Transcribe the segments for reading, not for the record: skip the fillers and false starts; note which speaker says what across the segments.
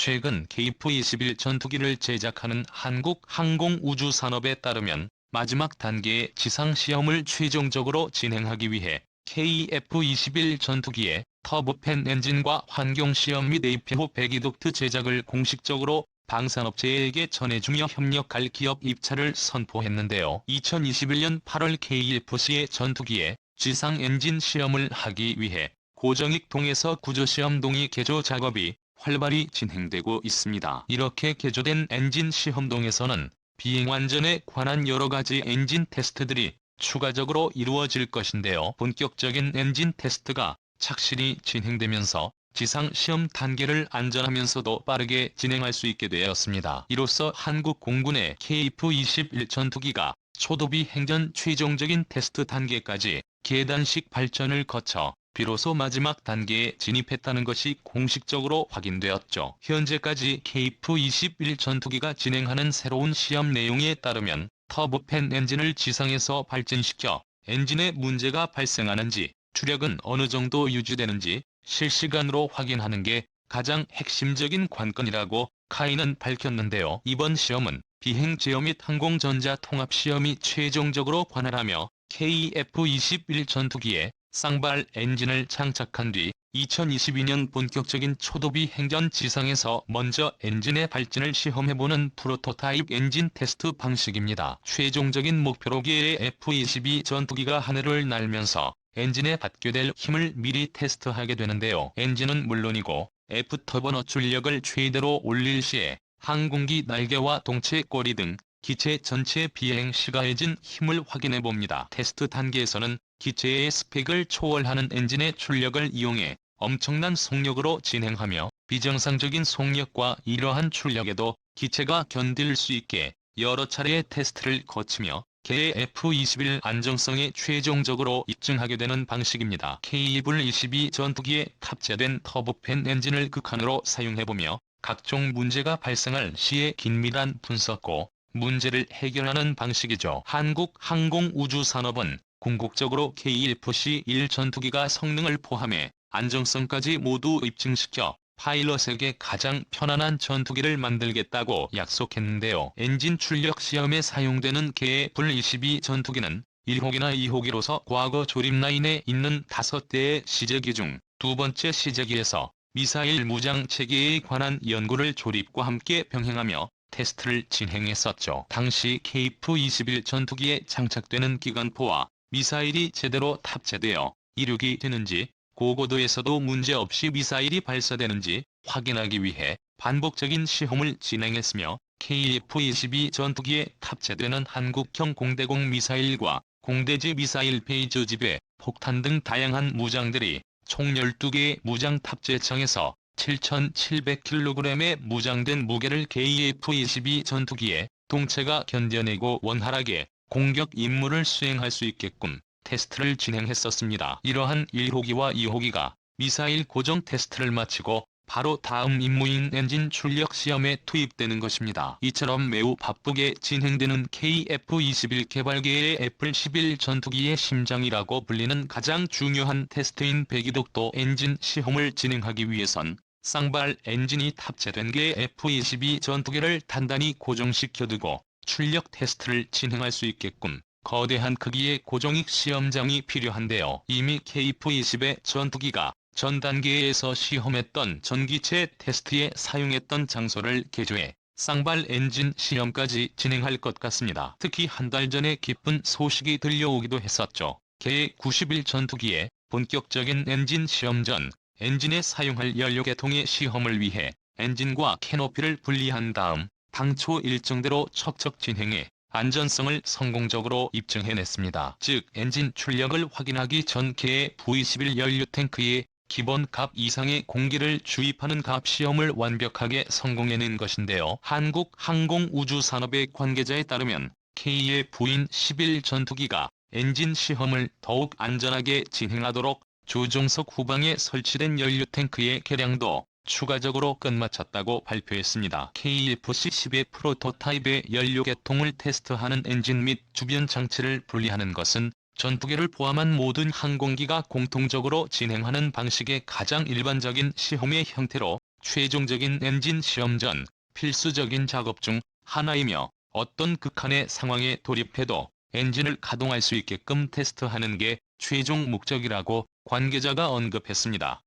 Speaker 1: 최근 KF-21 전투기를 제작하는 한국항공우주산업에 따르면 마지막 단계의 지상시험을 최종적으로 진행하기 위해 KF-21 전투기의 터보팬 엔진과 환경시험 및 APO 배기독트 제작을 공식적으로 방산업체에게 전해주며 협력할 기업 입찰을 선포했는데요. 2021년 8월 KF-C의 전투기의 지상 엔진 시험을 하기 위해 고정익동에서 구조시험 동의 개조 작업이 활발히 진행되고 있습니다. 이렇게 개조된 엔진 시험동에서는 비행안전에 관한 여러가지 엔진 테스트들이 추가적으로 이루어질 것인데요. 본격적인 엔진 테스트가 착실히 진행되면서 지상 시험 단계를 안전하면서도 빠르게 진행할 수 있게 되었습니다. 이로써 한국 공군의 KF-21 전투기가 초도비 행전 최종적인 테스트 단계까지 계단식 발전을 거쳐 비로소 마지막 단계에 진입했다는 것이 공식적으로 확인되었죠. 현재까지 KF-21 전투기가 진행하는 새로운 시험 내용에 따르면 터보팬 엔진을 지상에서 발전시켜 엔진에 문제가 발생하는지, 추력은 어느 정도 유지되는지 실시간으로 확인하는 게 가장 핵심적인 관건이라고 카이는 밝혔는데요. 이번 시험은 비행 제어 및 항공전자 통합 시험이 최종적으로 관할하며 KF-21 전투기에 쌍발 엔진을 장착한 뒤 2022년 본격적인 초도비 행전 지상에서 먼저 엔진의 발진을 시험해보는 프로토타입 엔진 테스트 방식입니다. 최종적인 목표로 KF-22 전투기가 하늘을 날면서 엔진에 받게 될 힘을 미리 테스트하게 되는데요. 엔진은 물론이고 F터버너 출력을 최대로 올릴 시에 항공기 날개와 동체 꼬리 등 기체 전체 비행 시 가해진 힘을 확인해봅니다. 테스트 단계에서는 기체의 스펙을 초월하는 엔진의 출력을 이용해 엄청난 속력으로 진행하며 비정상적인 속력과 이러한 출력에도 기체가 견딜 수 있게 여러 차례의 테스트를 거치며 KF-21 안정성에 최종적으로 입증하게 되는 방식입니다. KF-22 전투기에 탑재된 터보팬 엔진을 극한으로 사용해보며 각종 문제가 발생할 시의 긴밀한 분석고 문제를 해결하는 방식이죠. 한국항공우주산업은 궁극적으로 KF-C1 전투기가 성능을 포함해 안정성까지 모두 입증시켜 파일럿에게 가장 편안한 전투기를 만들겠다고 약속했는데요. 엔진 출력 시험에 사용되는 KF-22 전투기는 1호기나 2호기로서 과거 조립 라인에 있는 5대의 시제기 중 두 번째 시제기에서 미사일 무장 체계에 관한 연구를 조립과 함께 병행하며 테스트를 진행했었죠. 당시 KF-21 전투기에 장착되는 기관포와 미사일이 제대로 탑재되어 이륙이 되는지, 고고도에서도 문제없이 미사일이 발사되는지 확인하기 위해 반복적인 시험을 진행했으며 KF-22 전투기에 탑재되는 한국형 공대공 미사일과 공대지 미사일 페이조집에 폭탄 등 다양한 무장들이 총 12개의 무장 탑재창에서 7,700kg의 무장된 무게를 KF-22 전투기에 동체가 견뎌내고 원활하게 공격 임무를 수행할 수 있게끔 테스트를 진행했었습니다. 이러한 1호기와 2호기가 미사일 고정 테스트를 마치고 바로 다음 임무인 엔진 출력 시험에 투입되는 것입니다. 이처럼 매우 바쁘게 진행되는 KF-21 개발계의 F-11 전투기의 심장이라고 불리는 가장 중요한 테스트인 배기독도 엔진 시험을 진행하기 위해선 쌍발 엔진이 탑재된 KF-22 전투기를 단단히 고정시켜두고 출력 테스트를 진행할 수 있게끔 거대한 크기의 고정익 시험장이 필요한데요. 이미 KF-20의 전투기가 전 단계에서 시험했던 전기체 테스트에 사용했던 장소를 개조해 쌍발 엔진 시험까지 진행할 것 같습니다. 특히 한 달 전에 기쁜 소식이 들려오기도 했었죠. KF-91 전투기의 본격적인 엔진 시험 전 엔진에 사용할 연료 계통의 시험을 위해 엔진과 캐노피를 분리한 다음 당초 일정대로 척척 진행해 안전성을 성공적으로 입증해냈습니다. 즉 엔진 출력을 확인하기 전 KF-21 연료 탱크에 기본 값 이상의 공기를 주입하는 값 시험을 완벽하게 성공해낸 것인데요. 한국항공우주산업의 관계자에 따르면 KF-11 전투기가 엔진 시험을 더욱 안전하게 진행하도록 조종석 후방에 설치된 연료 탱크의 개량도 추가적으로 끝마쳤다고 발표했습니다. KF-C10의 프로토타입의 연료 계통을 테스트하는 엔진 및 주변 장치를 분리하는 것은 전투기를 포함한 모든 항공기가 공통적으로 진행하는 방식의 가장 일반적인 시험의 형태로 최종적인 엔진 시험 전 필수적인 작업 중 하나이며 어떤 극한의 상황에 돌입해도 엔진을 가동할 수 있게끔 테스트하는 게 최종 목적이라고 관계자가 언급했습니다.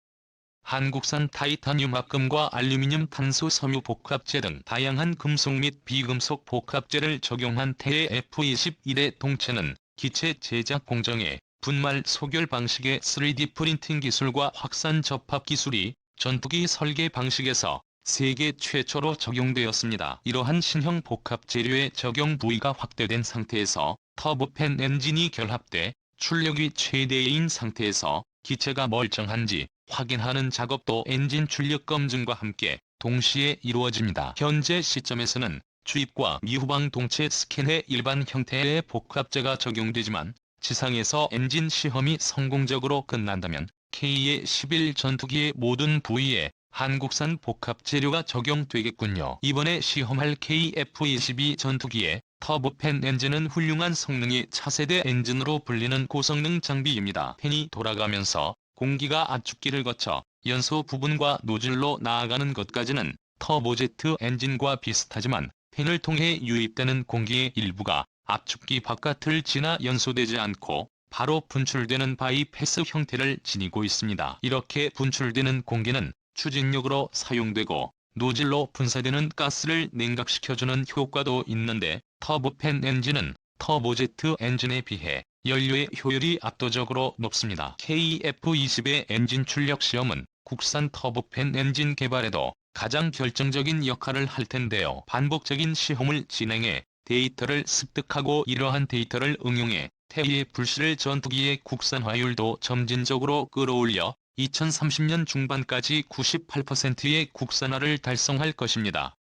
Speaker 1: 한국산 타이타늄 합금과 알루미늄 탄소 섬유 복합재 등 다양한 금속 및 비금속 복합재를 적용한 태의 F-21의 동체는 기체 제작 공정에 분말 소결 방식의 3D 프린팅 기술과 확산 접합 기술이 전투기 설계 방식에서 세계 최초로 적용되었습니다. 이러한 신형 복합 재료의 적용 부위가 확대된 상태에서 터보팬 엔진이 결합돼 출력이 최대인 상태에서 기체가 멀쩡한지 확인하는 작업도 엔진 출력 검증과 함께 동시에 이루어집니다. 현재 시점에서는 주입과 미후방 동체 스캔에 일반 형태의 복합재가 적용되지만 지상에서 엔진 시험이 성공적으로 끝난다면 KA-11 전투기의 모든 부위에 한국산 복합 재료가 적용되겠군요. 이번에 시험할 KF-22 전투기의 터보팬 엔진은 훌륭한 성능의 차세대 엔진으로 불리는 고성능 장비입니다. 팬이 돌아가면서 공기가 압축기를 거쳐 연소 부분과 노즐로 나아가는 것까지는 터보제트 엔진과 비슷하지만 팬을 통해 유입되는 공기의 일부가 압축기 바깥을 지나 연소되지 않고 바로 분출되는 바이패스 형태를 지니고 있습니다. 이렇게 분출되는 공기는 추진력으로 사용되고 노즐로 분사되는 가스를 냉각시켜주는 효과도 있는데 터보팬 엔진은 터보제트 엔진에 비해 연료의 효율이 압도적으로 높습니다. KF-20의 엔진 출력 시험은 국산 터보팬 엔진 개발에도 가장 결정적인 역할을 할 텐데요. 반복적인 시험을 진행해 데이터를 습득하고 이러한 데이터를 응용해 태의 불실 전투기의 국산화율도 점진적으로 끌어올려 2030년 중반까지 98%의 국산화를 달성할 것입니다.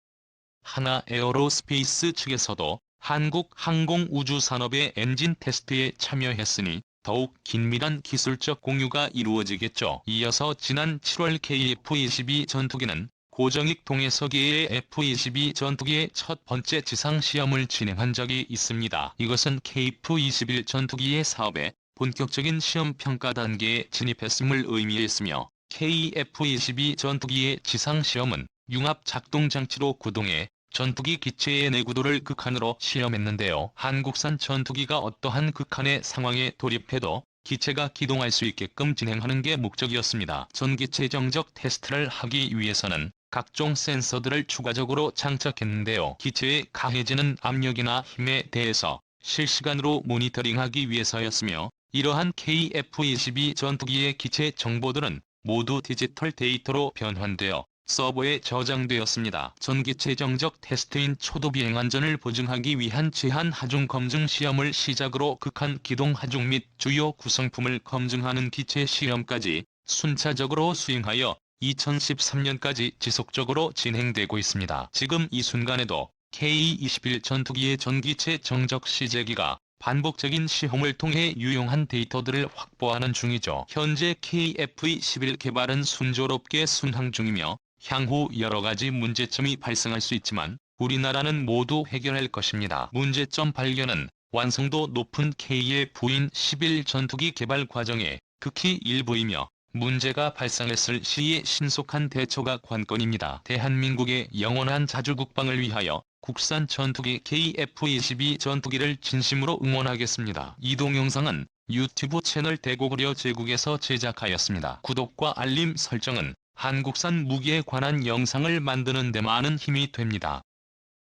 Speaker 1: 하나 에어로스페이스 측에서도 한국 항공우주산업의 엔진 테스트에 참여했으니 더욱 긴밀한 기술적 공유가 이루어지겠죠. 이어서 지난 7월 KF-22 전투기는 고정익 동해서계의 F-22 전투기의 첫 번째 지상 시험을 진행한 적이 있습니다. 이것은 KF-21 전투기의 사업에 본격적인 시험 평가 단계에 진입했음을 의미했으며 KF-22 전투기의 지상 시험은 융합 작동 장치로 구동해 전투기 기체의 내구도를 극한으로 시험했는데요. 한국산 전투기가 어떠한 극한의 상황에 돌입해도 기체가 기동할 수 있게끔 진행하는 게 목적이었습니다. 전기체 정적 테스트를 하기 위해서는 각종 센서들을 추가적으로 장착했는데요. 기체에 가해지는 압력이나 힘에 대해서 실시간으로 모니터링하기 위해서였으며 이러한 KF-22 전투기의 기체 정보들은 모두 디지털 데이터로 변환되어 서버에 저장되었습니다. 전기체 정적 테스트인 초도 비행 안전을 보증하기 위한 제한 하중 검증 시험을 시작으로 극한 기동 하중 및 주요 구성품을 검증하는 기체 시험까지 순차적으로 수행하여 2013년까지 지속적으로 진행되고 있습니다. 지금 이 순간에도 KE-21 전투기의 전기체 정적 시제기가 반복적인 시험을 통해 유용한 데이터들을 확보하는 중이죠. 현재 KF-21 개발은 순조롭게 순항 중이며 향후 여러가지 문제점이 발생할 수 있지만 우리나라는 모두 해결할 것입니다. 문제점 발견은 완성도 높은 KF-21 전투기 개발 과정에 극히 일부이며 문제가 발생했을 시의 신속한 대처가 관건입니다. 대한민국의 영원한 자주국방을 위하여 국산 전투기 KF-22 전투기를 진심으로 응원하겠습니다. 이 동영상은 유튜브 채널 대고구려 제국에서 제작하였습니다. 구독과 알림 설정은 한국산 무기에 관한 영상을 만드는 데 많은 힘이 됩니다.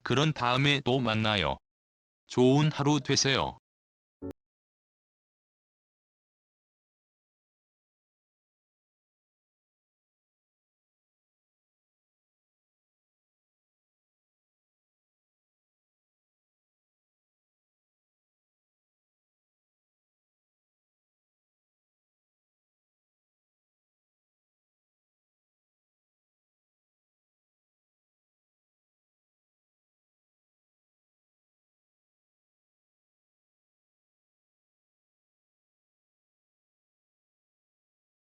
Speaker 1: 그런 다음에 또 만나요. 좋은 하루 되세요.